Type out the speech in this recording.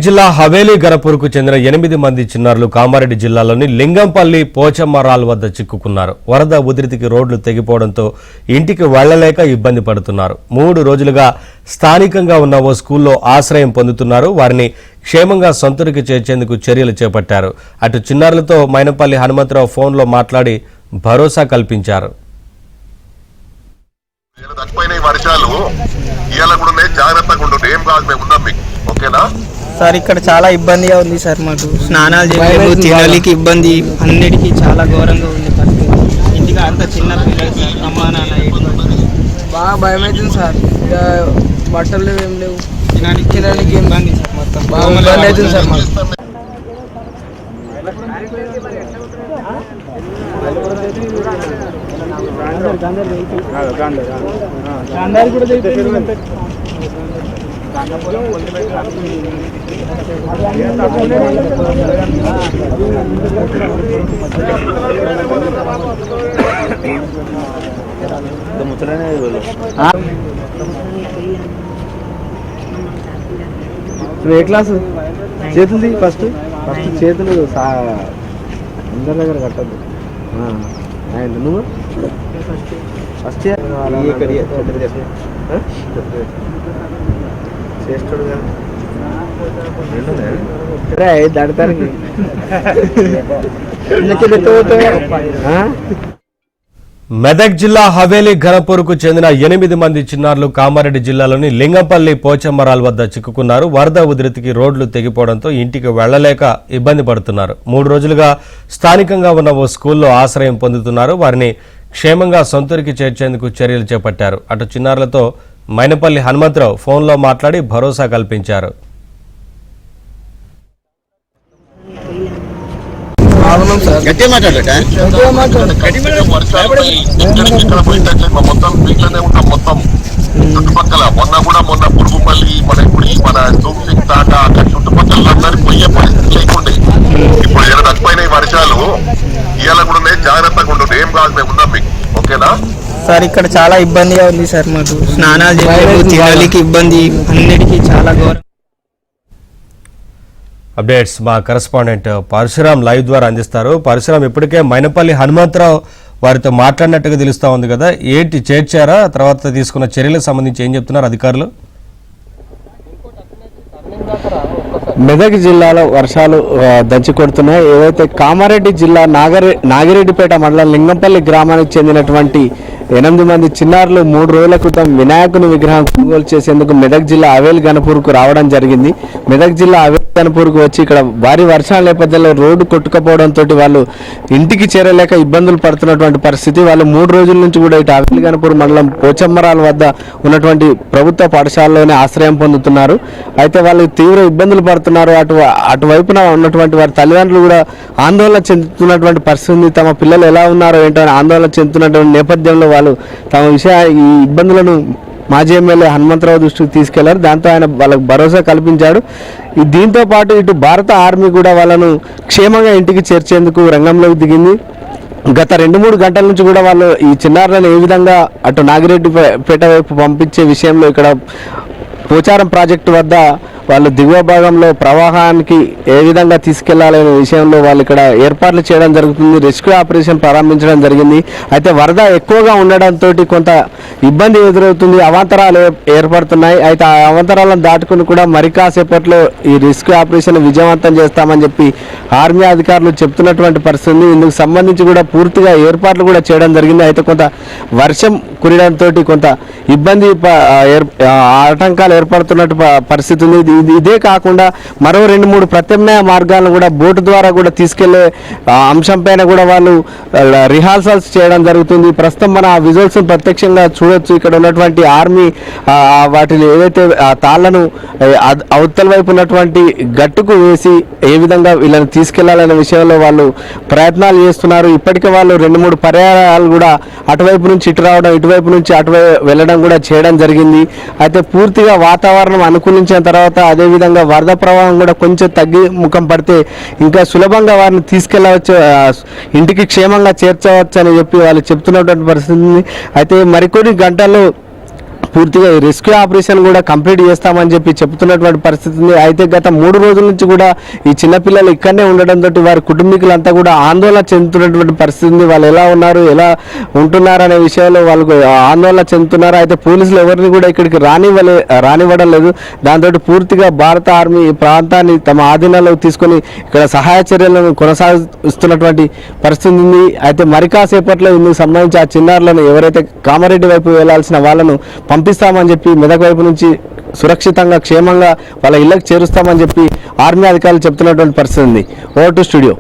జిల్లా హవేలీ గణపూర్కు చెందిన 8 మంది చిన్నారులు కామారెడ్డి జిల్లాలోని లింగంపల్లి పోచమ్మరాల్ వద్ద చిక్కుకున్నారు. వరద ఉధృతికి రోడ్లు తెగిపోవడంతో ఇంటికి వెళ్లలేక ఇబ్బంది పడుతున్నారు. 3 రోజులుగా స్థానికంగా ఉన్న ఓ స్కూల్లో ఆశ్రయం పొందుతున్నారు. వారిని క్షేమంగా సొంతూరికి చేర్చేందుకు చర్యలు చేపట్టారు. అటు చిన్నారులతో మైనపల్లి హనుమంతరావు ఫోన్లో మాట్లాడి భరోసా కల్పించారు. సార్ ఇక్కడ చాలా ఇబ్బందిగా ఉంది సార్. మాకు స్నానాలు చేయలేదు, తినడానికి ఇబ్బంది, అన్నిటికీ చాలా ఘోరంగా ఉంది పరిస్థితి. ఇంటికి అంత చిన్న పిల్లలు సార్, అమ్మా నాన్న బాగా భయం అవుతుంది సార్. ఇక బట్టలు ఏం లేవు, తినడానికి ఇబ్బంది సార్. మొత్తం బాగా ఇబ్బంది అవుతుంది సార్ మాకు. ఏ క్లాసు? చేతులు ఫస్ట్ చేతులు అందరి దగ్గర కట్టద్దు. నువ్వు ఫస్ట్ చేస్తాడు దాడతానికి మెదక్ జిల్లా హవేలీ ఘనపూర్కు చెందిన 8 మంది చిన్నారులు కామారెడ్డి జిల్లాలోని లింగంపల్లి పోచమ్మరాల్ వద్ద చిక్కుకున్నారు. వరద ఉధృతికి రోడ్లు తెగిపోవడంతో ఇంటికి వెళ్లలేక ఇబ్బంది పడుతున్నారు. 3 రోజులుగా స్థానికంగా ఉన్న ఓ స్కూల్లో ఆశ్రయం పొందుతున్నారు. వారిని క్షేమంగా సొంతూరికి చేర్చేందుకు చర్యలు చేపట్టారు. అటు చిన్నారులతో మైనపల్లి హనుమంతరావు ఫోన్లో మాట్లాడి భరోసా కల్పించారు. చుట్టుపక్కల మొన్న పురుగుపల్లి మన తాట అక్కడ చుట్టుపక్కల అందరికి పోయే పరిస్థితి లేకుండే. ఇప్పుడు ఇలా తక్కువైన వర్షాలు ఇవాళ కూడా జాగ్రత్తగా ఉండు. ఏం కాదు, మేము ఉన్నాం మీకు. ఓకేనా సార్? ఇక్కడ చాలా ఇబ్బందిగా ఉంది సార్. మాకు స్నానాలు చేయలేదు, తినడానికి ఇబ్బంది, అన్నిటికీ చాలా ఘోరం. అప్డేట్స్ మా కరెస్పాండెంట్ పరశురాం లైవ్ ద్వారా అందిస్తారు. పరశురాం, ఇప్పటికే మైనపల్లి హనుమంతరావు వారితో మాట్లాడినట్టుగా తెలుస్తా ఉంది కదా, ఏంటి చేర్చారా? తర్వాత తీసుకున్న చర్యలకు సంబంధించి ఏం చెప్తున్నారు అధికారులు? మెదక్ జిల్లాలో వర్షాలు దంచి కొడుతున్నాయి. ఏవైతే కామారెడ్డి జిల్లా నాగిరెడ్డిపేట మండలం లింగంపల్లి గ్రామానికి చెందినటువంటి 8 మంది చిన్నారులు 3 రోజుల క్రితం వినాయకుని విగ్రహం కొనుగోలు చేసేందుకు మెదక్ జిల్లా హవేలీ గణపూర్కు రావడం జరిగింది. మెదక్ జిల్లా హవేలీ గణపూర్కు వచ్చి ఇక్కడ భారీ వర్షాల నేపథ్యంలో రోడ్డు కొట్టుకపోవడంతో వాళ్ళు ఇంటికి చేరలేక ఇబ్బందులు పడుతున్నటువంటి పరిస్థితి. వాళ్ళు 3 రోజుల నుంచి కూడా ఇటు హవేలీ గణపూర్ మండలం పోచమ్మరాల వద్ద ఉన్నటువంటి ప్రభుత్వ పాఠశాలలోనే ఆశ్రయం పొందుతున్నారు. అయితే వాళ్ళు తీవ్ర ఇబ్బందులు పడుతున్నారు. అటువైపున ఉన్నటువంటి వారి తల్లిదండ్రులు కూడా ఆందోళన చెందుతున్నటువంటి పరిస్థితి. తమ పిల్లలు ఎలా ఉన్నారో ఏంటో అని ఆందోళన చెందుతున్నటువంటి నేపథ్యంలో వాళ్ళు తమ ఈ ఇబ్బందులను మాజీ ఎమ్మెల్యే హనుమంతరావు దృష్టికి తీసుకెళ్లారు. దాంతో ఆయన వాళ్ళకు భరోసా కల్పించాడు. దీంతో పాటు ఇటు భారత ఆర్మీ కూడా వాళ్ళను క్షేమంగా ఇంటికి చేర్చేందుకు రంగంలోకి దిగింది. గత 2-3 గంటల నుంచి కూడా వాళ్ళు ఈ చిన్నారులను ఏ విధంగా అటు నాగిరెడ్డిపేట వైపు పంపించే విషయంలో ఇక్కడ పోచారం ప్రాజెక్టు వద్ద వాళ్ళు దిగువ భాగంలో ప్రవాహానికి ఏ విధంగా తీసుకెళ్లాలనే విషయంలో వాళ్ళు ఇక్కడ ఏర్పాట్లు చేయడం జరుగుతుంది. రెస్క్యూ ఆపరేషన్ ప్రారంభించడం జరిగింది. అయితే వరద ఎక్కువగా ఉండడంతో కొంత ఇబ్బంది ఎదురవుతుంది, అవాంతరాలు ఏర్పడుతున్నాయి. అయితే ఆ అవాంతరాలను దాటుకుని కూడా మరి కాసేపట్లో ఈ రెస్క్యూ ఆపరేషన్ విజయవంతం చేస్తామని చెప్పి ఆర్మీ అధికారులు చెప్తున్నటువంటి పరిస్థితి. ఇందుకు సంబంధించి కూడా పూర్తిగా ఏర్పాట్లు కూడా చేయడం జరిగింది. అయితే కొంత వర్షం కురియడంతో కొంత ఇబ్బంది ఆటంకాలు ఏర్పడుతున్నట్టు పరిస్థితి ఉంది. ఇదే కాకుండా మరో 2-3 ప్రత్యామ్నాయ మార్గాలను కూడా బోటు ద్వారా కూడా తీసుకెళ్లే అంశం పైన కూడా వాళ్ళు రిహార్సల్స్ చేయడం జరుగుతుంది. ప్రస్తుతం మన విజువల్స్ ప్రత్యక్షంగా చూడొచ్చు. ఇక్కడ ఉన్నటువంటి ఆర్మీ వాటిని ఏదైతే తాళ్లను అవతల వైపు ఉన్నటువంటి గట్టుకు వేసి ఏ విధంగా వీళ్ళని తీసుకెళ్లాలనే విషయంలో వాళ్ళు ప్రయత్నాలు చేస్తున్నారు. ఇప్పటికే వాళ్ళు 2-3 పర్యాయాలు కూడా అటువైపు నుంచి ఇటు రావడం, ఇటువైపు నుంచి అటువైపు వెళ్ళడం కూడా చేయడం జరిగింది. అయితే పూర్తిగా వాతావరణం అనుకూలించిన తర్వాత అదేవిధంగా వరద ప్రవాహం కూడా కొంచెం తగ్గి ముఖం పడితే ఇంకా సులభంగా వారిని తీసుకెళ్లవచ్చు, ఇంటికి క్షేమంగా చేర్చవచ్చు అని చెప్పి వాళ్ళు చెప్తున్నటువంటి పరిస్థితి. అయితే మరికొన్ని గంటల్లో పూర్తిగా ఈ రెస్క్యూ ఆపరేషన్ కూడా కంప్లీట్ చేస్తామని చెప్పి చెప్తున్నటువంటి పరిస్థితి ఉంది. అయితే గత 3 రోజుల నుంచి కూడా ఈ చిన్నపిల్లలు ఇక్కడనే ఉండడంతో వారి కుటుంబీకులంతా కూడా ఆందోళన చెందుతున్నటువంటి పరిస్థితి ఉంది. వాళ్ళు ఎలా ఉన్నారు, ఎలా ఉంటున్నారు అనే విషయంలో వాళ్ళకు ఆందోళన చెందుతున్నారు. అయితే పోలీసులు ఎవరిని కూడా ఇక్కడికి రానివ్వడం లేదు. దాంతో పూర్తిగా భారత ఆర్మీ ఈ ప్రాంతాన్ని తమ ఆధీనంలో తీసుకొని ఇక్కడ సహాయ చర్యలను కొనసాగిస్తున్నటువంటి పరిస్థితి ఉంది. అయితే మరి కాసేపట్లో ఇందుకు సంబంధించి ఆ చిన్నారులను ఎవరైతే కామారెడ్డి వైపు వెళ్లాల్సిన వాళ్ళను పంపిస్తామని చెప్పి మెదక్ వైపు నుంచి సురక్షితంగా క్షేమంగా వాళ్ళ ఇళ్లకు చేరుస్తామని చెప్పి ఆర్మీ అధికారులు చెప్తున్నటువంటి పరిస్థితి ఉంది. Over to studio.